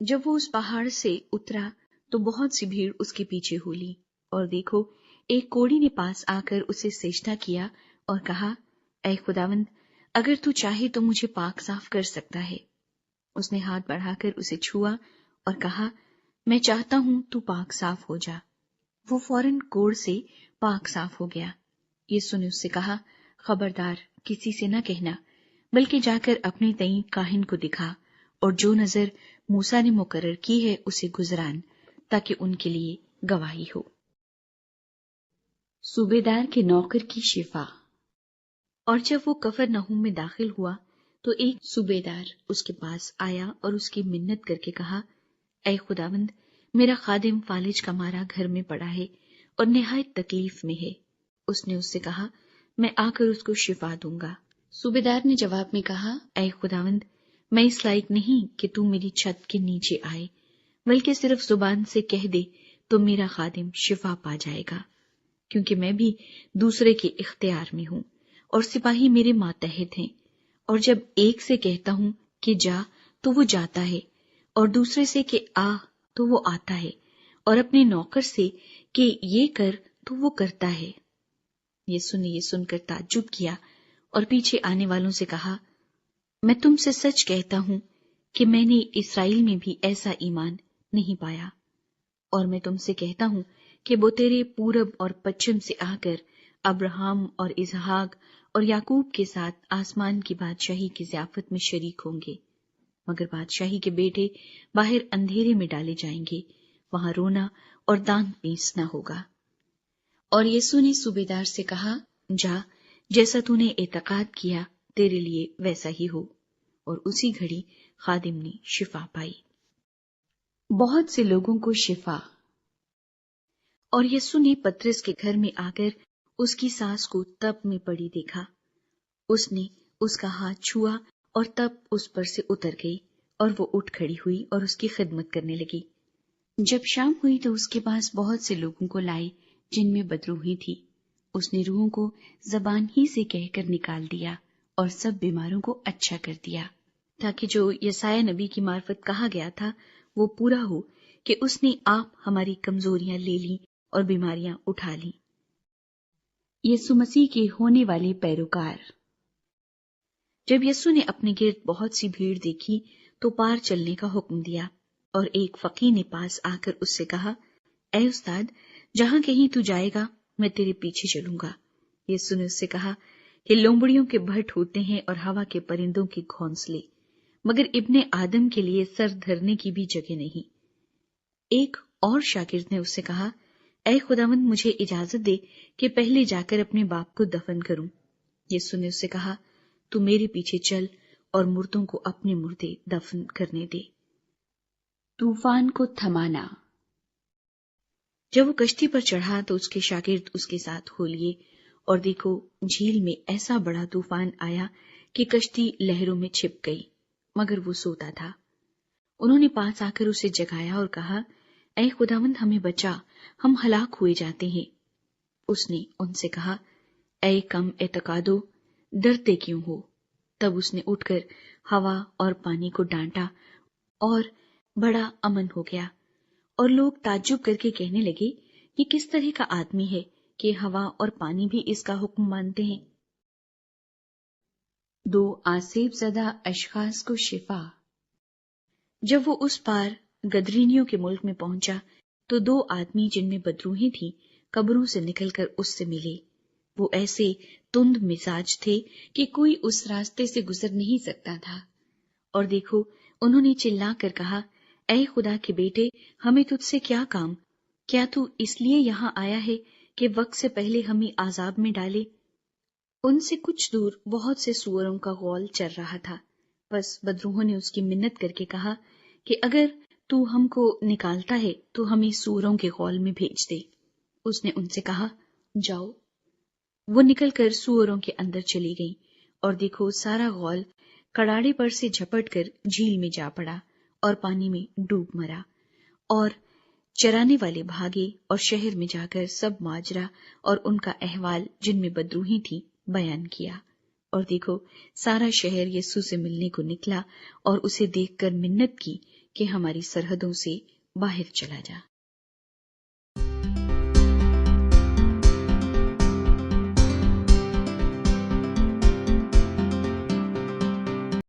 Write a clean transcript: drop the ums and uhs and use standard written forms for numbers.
جب وہ اس پہاڑ سے اترا تو بہت سی بھیڑ اس کے پیچھے ہو لی، اور دیکھو ایک کوڑی نے پاس آ کر اسے سجدہ کیا اور کہا، اے خداوند، اگر تو چاہے تو مجھے پاک صاف کر سکتا ہے۔ اس نے ہاتھ بڑھا کر اسے چھوا اور کہا، میں چاہتا ہوں تو پاک صاف ہو جا۔ وہ فوراً کوڑ سے پاک صاف ہو گیا۔ یسوع نے اس سے کہا، خبردار، کسی سے نہ کہنا، بلکہ جا کر اپنے تئیں کاہن کو دکھا، اور جو نظر موسیٰ نے مقرر کی ہے اسے گزران، تاکہ ان کے لیے گواہی ہو۔ صوبیدار کے نوکر کی شفا۔ اور جب وہ کفرنہوم میں داخل ہوا تو ایک صوبیدار اس کے پاس آیا اور اس کی منت کر کے کہا، اے خداوند، میرا خادم فالج کا مارا گھر میں پڑا ہے اور نہایت تکلیف میں ہے۔ اس نے اس سے کہا، میں آ کر اس کو شفا دوں گا۔ صوبیدار نے جواب میں کہا، اے خداوند، میں اس لائق نہیں کہ تو میری چھت کے نیچے آئے، بلکہ صرف زبان سے کہہ دے تو میرا خادم شفا پا جائے گا، کیونکہ میں بھی دوسرے کے اختیار میں ہوں اور سپاہی میرے ماتحت ہیں، اور جب ایک سے کہتا ہوں کہ جا تو وہ جاتا ہے، اور دوسرے سے کہ آ تو وہ آتا ہے، اور اپنے نوکر سے کہ یہ کر تو وہ کرتا ہے۔ یسوع نے یہ سن کر تعجب کیا اور پیچھے آنے والوں سے کہا، میں تم سے سچ کہتا ہوں کہ میں نے اسرائیل میں بھی ایسا ایمان نہیں پایا۔ اور میں تم سے کہتا ہوں کہ وہ تیرے پورب اور پچھم سے آ کر ابراہم اور اسحاق اور یعقوب کے ساتھ آسمان کی بادشاہی کی ضیافت میں شریک ہوں گے، مگر بادشاہی کے بیٹے باہر اندھیرے میں ڈالے جائیں گے، وہاں رونا اور دانت پیسنا ہوگا۔ اور یسوع نے صوبیدار سے کہا، جا، جیسا تو نے اعتقاد کیا تیرے لیے ویسا ہی ہو، اور اسی گھڑی خادم نے شفا پائی۔ بہت سے لوگوں کو شفا۔ اور یسوع نے پترس کے گھر میں آ کر اس کی ساس کو تب میں پڑی دیکھا۔ اس نے اس کا ہاتھ چھوا اور تب اس پر سے اتر گئی، اور وہ اٹھ کھڑی ہوئی اور اس کی خدمت کرنے لگی۔ جب شام ہوئی تو اس کے پاس بہت سے لوگوں کو لائے جن میں بدروحی تھی۔ اس نے روحوں کو زبان ہی سے کہہ کر نکال دیا اور سب بیماروں کو اچھا کر دیا، تاکہ جو یسایہ نبی کی معرفت کہا گیا تھا وہ پورا ہو کہ اس نے آپ ہماری کمزوریاں لے لی اور بیماریاں اٹھا لی۔ یسوع مسیح کے ہونے والے پیروکار۔ جب یسوع نے اپنے گرد بہت سی بھیڑ دیکھی تو پار چلنے کا حکم دیا، اور ایک فقیر نے پاس آ کر اس سے کہا، اے استاد، جہاں کہیں تو جائے گا میں تیرے پیچھے چلوں گا۔ یسوع نے اس سے کہا کہ لومڑیوں کے بھٹ ہوتے ہیں اور ہوا کے پرندوں کے گھونسلے، مگر ابن آدم کے لیے سر دھرنے کی بھی جگہ نہیں۔ ایک اور شاگرد نے اس سے کہا، اے خداوند، مجھے اجازت دے کہ پہلے جا کر اپنے باپ کو دفن کروں۔ یسوع نے اس سے کہا، تو میرے پیچھے چل اور مردوں کو اپنے مردے دفن کرنے دے۔ طوفان کو تھمانا۔ جب وہ کشتی پر چڑھا تو اس کے شاگرد اس کے ساتھ ہو لیے، اور دیکھو جھیل میں ایسا بڑا طوفان آیا کہ کشتی لہروں میں چھپ گئی، مگر وہ سوتا تھا۔ انہوں نے پاس آ کر اسے جگایا اور کہا، اے خداوند، ہمیں بچا، ہم ہلاک ہوئے جاتے ہیں۔ اس نے ان سے کہا، اے کم اعتقادو، ڈرتے کیوں ہو؟ تب اس نے اٹھ کر ہوا اور پانی کو ڈانٹا اور بڑا امن ہو گیا، اور لوگ تعجب کر کے کہنے لگے، یہ کس طرح کا آدمی ہے کہ ہوا اور پانی بھی اس کا حکم مانتے ہیں۔ 2 آسیب زدہ اشخاص کو شفا۔ جب وہ اس پار گدرینیوں کے ملک میں پہنچا تو 2 آدمی جن میں بدروحی تھی قبروں سے نکل کر اس سے ملے۔ وہ ایسے تند مزاج تھے کہ کوئی اس راستے سے گزر نہیں سکتا تھا، اور دیکھو انہوں نے چلا کر کہا، اے خدا کے بیٹے، ہمیں تجھ سے کیا کام؟ کیا تو اس لیے یہاں آیا ہے کہ وقت سے پہلے ہمیں عذاب میں ڈالے؟ ان سے کچھ دور بہت سے سوروں کا غول چل رہا تھا، بس بدروحوں نے اس کی منت کر کے کہا کہ اگر تو ہم کو نکالتا ہے تو ہمیں سوروں کے غول میں بھیج دے۔ اس نے ان سے کہا، جاؤ۔ وہ نکل کر سوروں کے اندر چلی گئیں، اور دیکھو سارا غول کڑاڑے پر سے جھپٹ کر جھیل میں جا پڑا اور پانی میں ڈوب مرا، اور چرانے والے بھاگے اور شہر میں جا کر سب ماجرا اور ان کا احوال جن میں بدروحی تھی بیان کیا۔ اور دیکھو سارا شہر یسوع سے ملنے کو نکلا اور اسے دیکھ کر منت کی کہ ہماری سرحدوں سے باہر چلا جا۔